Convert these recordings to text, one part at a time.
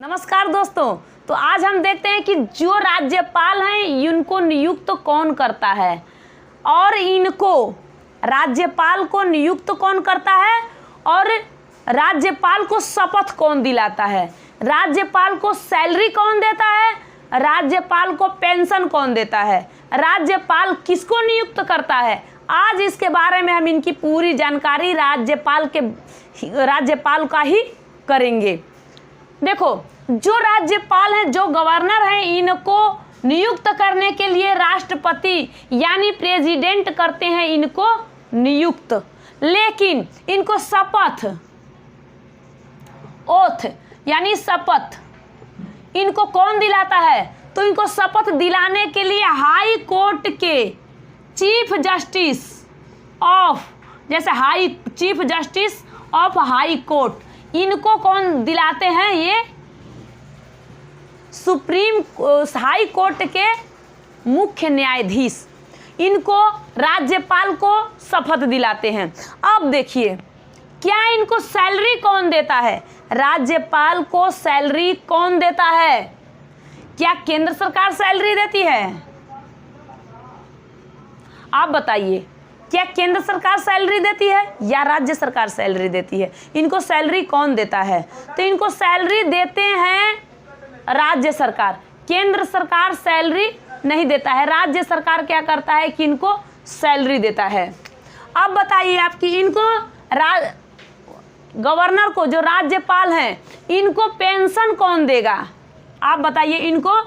नमस्कार दोस्तों। तो आज हम देखते हैं कि जो राज्यपाल हैं इनको नियुक्त कौन करता है और इनको राज्यपाल को नियुक्त कौन करता है और राज्यपाल को शपथ कौन दिलाता है, राज्यपाल को सैलरी कौन देता है, राज्यपाल को पेंशन कौन देता है, राज्यपाल किसको नियुक्त करता है। आज इसके बारे में हम इनकी पूरी जानकारी राज्यपाल का ही करेंगे। देखो, जो राज्यपाल हैं, जो गवर्नर हैं, इनको नियुक्त करने के लिए राष्ट्रपति यानी प्रेसिडेंट करते हैं इनको नियुक्त, लेकिन इनको शपथ ओथ यानी शपथ इनको कौन दिलाता है। तो इनको शपथ दिलाने के लिए हाई कोर्ट के चीफ जस्टिस ऑफ, जैसे chief justice of high court, इनको कौन दिलाते हैं, ये सुप्रीम हाई कोर्ट के मुख्य न्यायाधीश इनको राज्यपाल को शपथ दिलाते हैं। अब देखिए, क्या इनको सैलरी कौन देता है, राज्यपाल को सैलरी कौन देता है। क्या केंद्र सरकार सैलरी देती है, आप बताइए। क्या केंद्र सरकार सैलरी देती है या राज्य सरकार सैलरी देती है। इनको सैलरी कौन देता है, तो इनको सैलरी देते हैं राज्य सरकार। केंद्र सरकार सैलरी नहीं देता है, राज्य सरकार क्या करता है कि इनको सैलरी देता है। अब बताइए आपकी इनको गवर्नर को, जो राज्यपाल हैं, इनको पेंशन कौन देगा, आप बताइए। इनको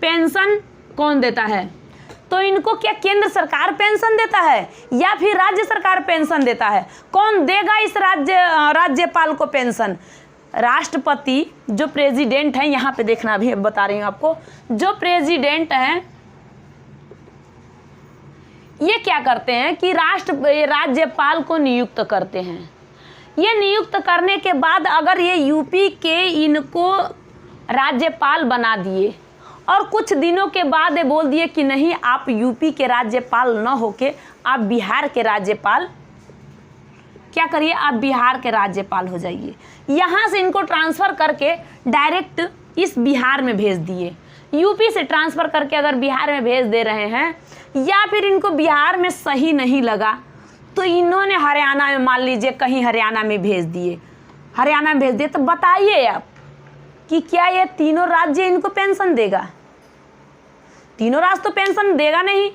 पेंशन कौन देता है, तो इनको क्या केंद्र सरकार पेंशन देता है या फिर राज्य सरकार पेंशन देता है। कौन देगा इस राज्यपाल को पेंशन, राष्ट्रपति जो प्रेसिडेंट हैं। यहाँ पे देखना, भी बता रही हूँ आपको, जो प्रेसिडेंट हैं ये क्या करते हैं कि राज्यपाल को नियुक्त करते हैं। ये नियुक्त करने के बाद अगर ये यूपी के इनको राज्यपाल बना दिए और कुछ दिनों के बाद ये बोल दिए कि नहीं, आप यूपी के राज्यपाल न होके आप बिहार के राज्यपाल क्या करिए, आप बिहार के राज्यपाल हो जाइए। यहाँ से इनको ट्रांसफ़र करके डायरेक्ट इस बिहार में भेज दिए। यूपी से ट्रांसफ़र करके अगर बिहार में भेज दे रहे हैं, या फिर इनको बिहार में सही नहीं लगा तो इन्होंने हरियाणा में, मान लीजिए कहीं हरियाणा में भेज दिए, हरियाणा में भेज दिए, तो बताइए आप कि क्या ये तीनों राज्य इनको पेंशन देगा। तीनों राज्य तो पेंशन देगा नहीं।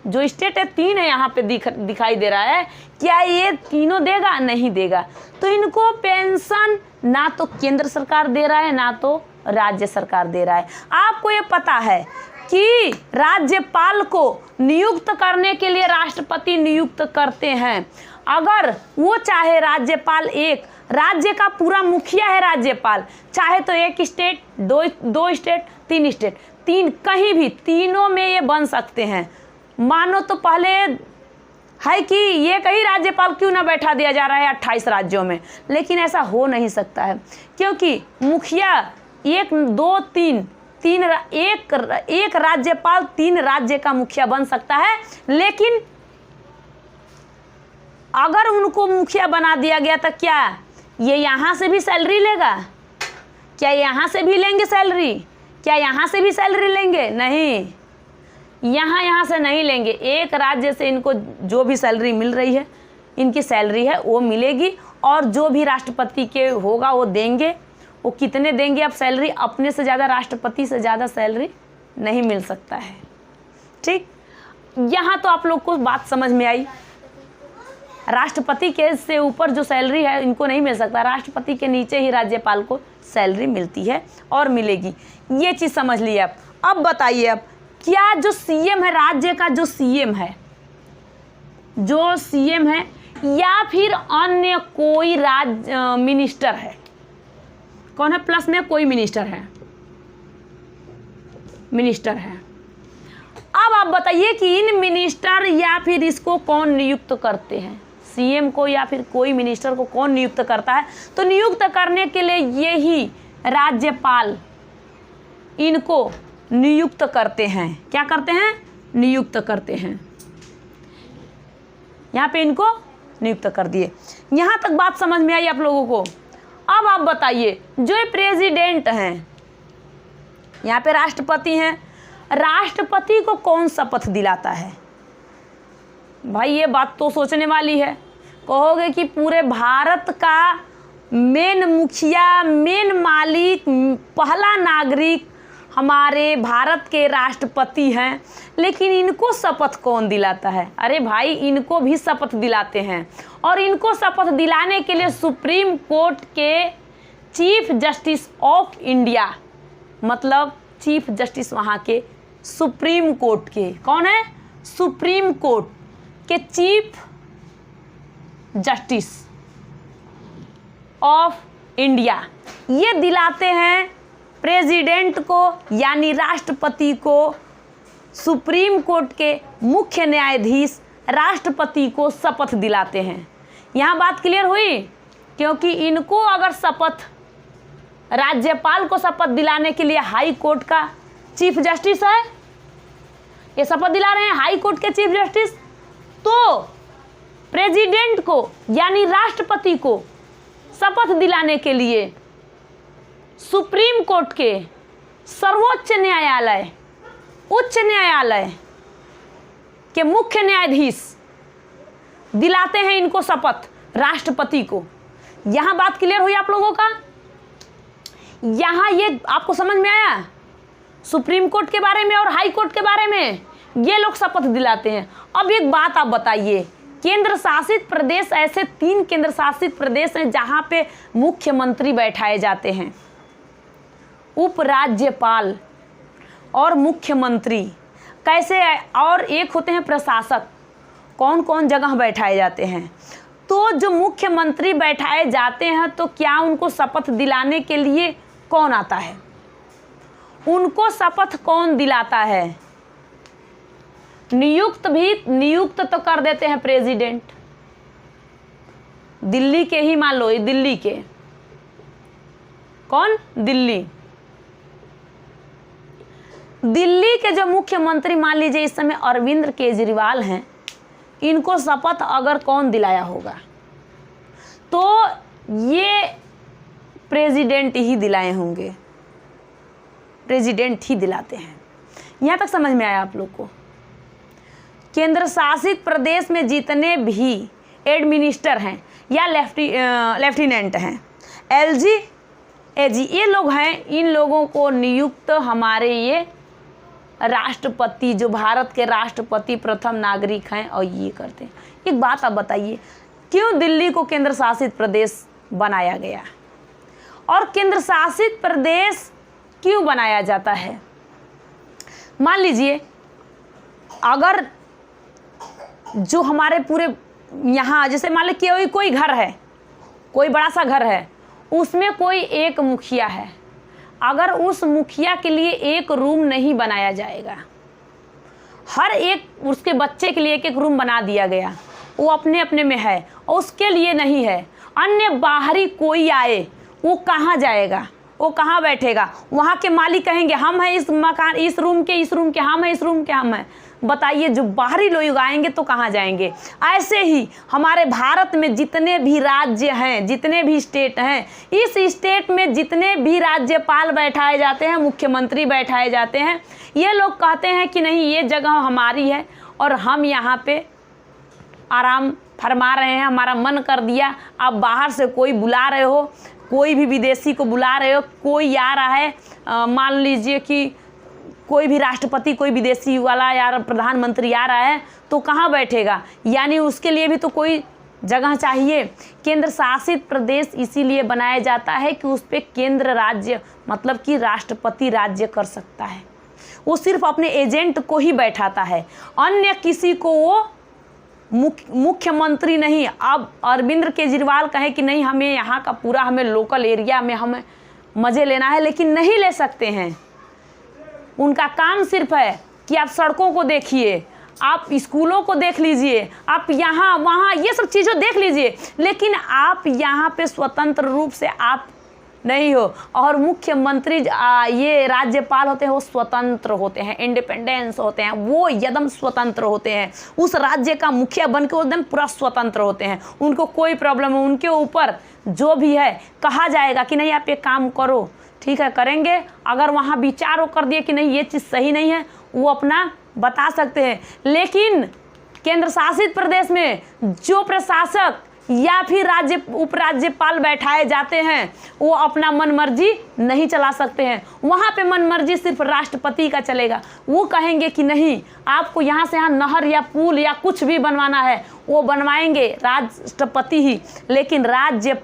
जो स्टेट है, 3 है यहाँ पे दिखाई दे रहा है, क्या ये तीनों देगा, नहीं देगा। तो इनको पेंशन ना तो केंद्र सरकार दे रहा है ना तो राज्य सरकार दे रहा है। आपको ये पता है कि राज्यपाल को नियुक्त करने के लिए राष्ट्रपति नियुक्त करते हैं। अगर वो चाहे, राज्यपाल एक राज्य का पूरा मुखिया है राज्यपाल, चाहे तो 1 स्टेट, 2 स्टेट, 3 स्टेट, 3 कहीं भी, तीनों में ये बन सकते हैं। मानो तो पहले है कि ये कहीं राज्यपाल क्यों ना बैठा दिया जा रहा है 28 राज्यों में, लेकिन ऐसा हो नहीं सकता है, क्योंकि मुखिया 1, 2, 3 एक राज्यपाल 3 राज्य का मुखिया बन सकता है। लेकिन अगर उनको मुखिया बना दिया गया तो क्या ये यहाँ से भी सैलरी लेगा, क्या यहाँ से भी लेंगे सैलरी, क्या यहाँ से भी सैलरी लेंगे, नहीं, यहाँ से नहीं लेंगे। एक राज्य से इनको जो भी सैलरी मिल रही है, इनकी सैलरी है वो मिलेगी, और जो भी राष्ट्रपति के होगा वो देंगे। वो कितने देंगे अब सैलरी, अपने से ज़्यादा, राष्ट्रपति से ज़्यादा सैलरी नहीं मिल सकता है। ठीक, यहाँ तो आप लोग को बात समझ में आई। राष्ट्रपति के से ऊपर जो सैलरी है इनको नहीं मिल सकता, राष्ट्रपति के नीचे ही राज्यपाल को सैलरी मिलती है और मिलेगी। ये चीज़ समझ लीजिए आप। अब बताइए, अब क्या जो सीएम है, राज्य का जो सीएम है या फिर अन्य कोई मिनिस्टर है, कौन है, प्लस में कोई मिनिस्टर है। अब आप बताइए कि इन मिनिस्टर या फिर इसको कौन नियुक्त करते हैं, सीएम को या फिर कोई मिनिस्टर को कौन नियुक्त करता है। तो नियुक्त करने के लिए यही राज्यपाल इनको नियुक्त करते हैं। क्या करते हैं, नियुक्त करते हैं। यहाँ पे इनको नियुक्त कर दिए। यहाँ तक बात समझ में आई आप लोगों को। अब आप बताइए, जो ये प्रेसिडेंट हैं, यहाँ पे राष्ट्रपति हैं, राष्ट्रपति को कौन शपथ दिलाता है? भाई ये बात तो सोचने वाली है। कहोगे कि पूरे भारत का मेन मुखिया, मेन मालिक, पहला नागरिक हमारे भारत के राष्ट्रपति हैं, लेकिन इनको शपथ कौन दिलाता है? अरे भाई, इनको भी शपथ दिलाते हैं, और इनको शपथ दिलाने के लिए सुप्रीम कोर्ट के चीफ जस्टिस ऑफ इंडिया, मतलब चीफ जस्टिस वहाँ के सुप्रीम कोर्ट के, कौन है? सुप्रीम कोर्ट के चीफ जस्टिस ऑफ इंडिया, ये दिलाते हैं प्रेसिडेंट को, यानी राष्ट्रपति को, सुप्रीम कोर्ट के मुख्य न्यायाधीश राष्ट्रपति को शपथ दिलाते हैं। यहाँ बात क्लियर हुई? क्योंकि इनको अगर शपथ, राज्यपाल को शपथ दिलाने के लिए हाई कोर्ट का चीफ जस्टिस है, ये शपथ दिला रहे हैं हाई कोर्ट के चीफ जस्टिस, तो प्रेसिडेंट को यानी राष्ट्रपति को शपथ दिलाने के लिए सुप्रीम कोर्ट के सर्वोच्च न्यायालय, उच्च न्यायालय के मुख्य न्यायाधीश दिलाते हैं इनको शपथ, राष्ट्रपति को। यहाँ बात क्लियर हुई आप लोगों का? यहाँ ये आपको समझ में आया? सुप्रीम कोर्ट के बारे में और हाई कोर्ट के बारे में ये लोग शपथ दिलाते हैं। अब एक बात आप बताइए, केंद्र शासित प्रदेश, ऐसे 3 केंद्र शासित प्रदेश हैं जहाँ पे मुख्यमंत्री बैठाए जाते हैं, उपराज्यपाल और मुख्यमंत्री कैसे, और एक होते हैं प्रशासक, कौन कौन जगह बैठाए जाते हैं। तो जो मुख्यमंत्री बैठाए जाते हैं, तो क्या उनको शपथ दिलाने के लिए कौन आता है? उनको शपथ कौन दिलाता है? नियुक्त तो कर देते हैं प्रेसिडेंट, दिल्ली के ही मान लो, दिल्ली के, कौन? दिल्ली के जो मुख्यमंत्री मान लीजिए इस समय अरविंद केजरीवाल हैं, इनको शपथ अगर कौन दिलाया होगा, तो ये प्रेसिडेंट ही दिलाए होंगे, प्रेसिडेंट ही दिलाते हैं। यहाँ तक समझ में आया आप लोग को? केंद्र शासित प्रदेश में जितने भी एडमिनिस्टर हैं या लेफ्टिनेंट हैं, एलजी, एजी, ये लोग हैं, इन लोगों को नियुक्त हमारे ये राष्ट्रपति, जो भारत के राष्ट्रपति प्रथम नागरिक हैं, और ये करते हैं। एक बात आप बताइए, क्यों दिल्ली को केंद्र शासित प्रदेश बनाया गया, और केंद्र शासित प्रदेश क्यों बनाया जाता है? मान लीजिए अगर जो हमारे पूरे यहाँ, जैसे मान लीजिए कोई घर है, कोई बड़ा सा घर है, उसमें कोई एक मुखिया है, अगर उस मुखिया के लिए एक रूम नहीं बनाया जाएगा, हर एक उसके बच्चे के लिए एक एक रूम बना दिया गया, वो अपने अपने में है और उसके लिए नहीं है, अन्य बाहरी कोई आए, वो कहाँ जाएगा, वो कहाँ बैठेगा? वहाँ के मालिक कहेंगे हम हैं इस मकान, इस रूम के हम हैं, इस रूम के हम हैं। बताइए, जो बाहरी लोग आएंगे तो कहाँ जाएंगे? ऐसे ही हमारे भारत में जितने भी राज्य हैं, जितने भी स्टेट हैं, इस स्टेट में जितने भी राज्यपाल बैठाए जाते हैं, मुख्यमंत्री बैठाए जाते हैं, ये लोग कहते हैं कि नहीं, ये जगह हमारी है और हम यहाँ पे आराम फरमा रहे हैं, हमारा मन कर दिया। आप बाहर से कोई बुला रहे हो, कोई भी विदेशी को बुला रहे हो, कोई आ रहा है, मान लीजिए कि कोई भी राष्ट्रपति, कोई विदेशी वाला या प्रधानमंत्री आ रहा है, तो कहाँ बैठेगा? यानी उसके लिए भी तो कोई जगह चाहिए। केंद्र शासित प्रदेश इसीलिए बनाया जाता है कि उस पर केंद्र राज्य, मतलब कि राष्ट्रपति राज्य कर सकता है। वो सिर्फ अपने एजेंट को ही बैठाता है, अन्य किसी को वो मुख्यमंत्री नहीं। अब अरविंद केजरीवाल कहे कि नहीं, हमें यहाँ का पूरा, हमें लोकल एरिया में हमें मज़े लेना है, लेकिन नहीं ले सकते हैं। उनका काम सिर्फ है कि आप सड़कों को देखिए, आप स्कूलों को देख लीजिए, आप यहाँ वहाँ ये सब चीज़ों देख लीजिए, लेकिन आप यहाँ पे स्वतंत्र रूप से आप नहीं हो। और मुख्यमंत्री ये राज्यपाल होते हैं वो स्वतंत्र होते हैं, इंडिपेंडेंस होते हैं, वो एकदम स्वतंत्र होते हैं। उस राज्य का मुखिया बन के एकदम पूरा स्वतंत्र होते हैं। उनको कोई प्रॉब्लम हो, उनके ऊपर जो भी है कहा जाएगा कि नहीं आप ये काम करो, ठीक है करेंगे। अगर वहाँ विचार कर दिए कि नहीं ये चीज़ सही नहीं है, वो अपना बता सकते हैं। लेकिन केंद्र शासित प्रदेश में जो प्रशासक या फिर उपराज्यपाल बैठाए जाते हैं वो अपना मनमर्जी नहीं चला सकते हैं। वहाँ पे मनमर्जी सिर्फ राष्ट्रपति का चलेगा। वो कहेंगे कि नहीं आपको यहाँ से यहाँ नहर या पुल या कुछ भी बनवाना है वो बनवाएंगे राष्ट्रपति ही। लेकिन राज्यों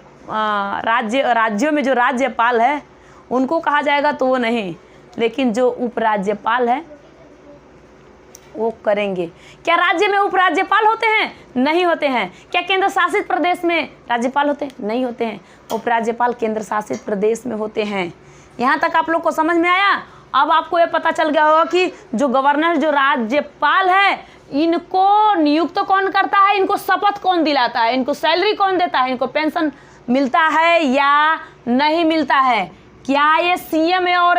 में जो राज्यपाल है उनको कहा जाएगा तो वो नहीं, लेकिन जो उपराज्यपाल है वो करेंगे। क्या राज्य में उपराज्यपाल होते हैं? नहीं होते हैं। क्या केंद्र शासित प्रदेश में राज्यपाल होते हैं? नहीं होते हैं। उपराज्यपाल केंद्र शासित प्रदेश में होते हैं। यहाँ तक आप लोग को समझ में आया? अब आपको ये पता चल गया होगा कि जो गवर्नर जो राज्यपाल है इनको नियुक्त कौन करता है, इनको शपथ कौन दिलाता है, इनको सैलरी कौन देता है, इनको पेंशन मिलता है या नहीं मिलता है। क्या ये सीएम और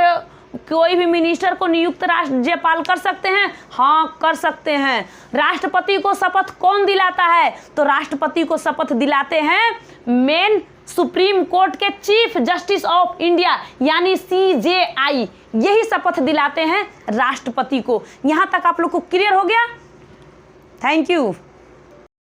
कोई भी मिनिस्टर को नियुक्त राज्यपाल कर सकते हैं? हाँ कर सकते हैं। राष्ट्रपति को शपथ कौन दिलाता है? तो राष्ट्रपति को शपथ दिलाते हैं मेन सुप्रीम कोर्ट के चीफ जस्टिस ऑफ इंडिया यानी CJI, यही शपथ दिलाते हैं राष्ट्रपति को। यहाँ तक आप लोग को क्लियर हो गया? Thank you.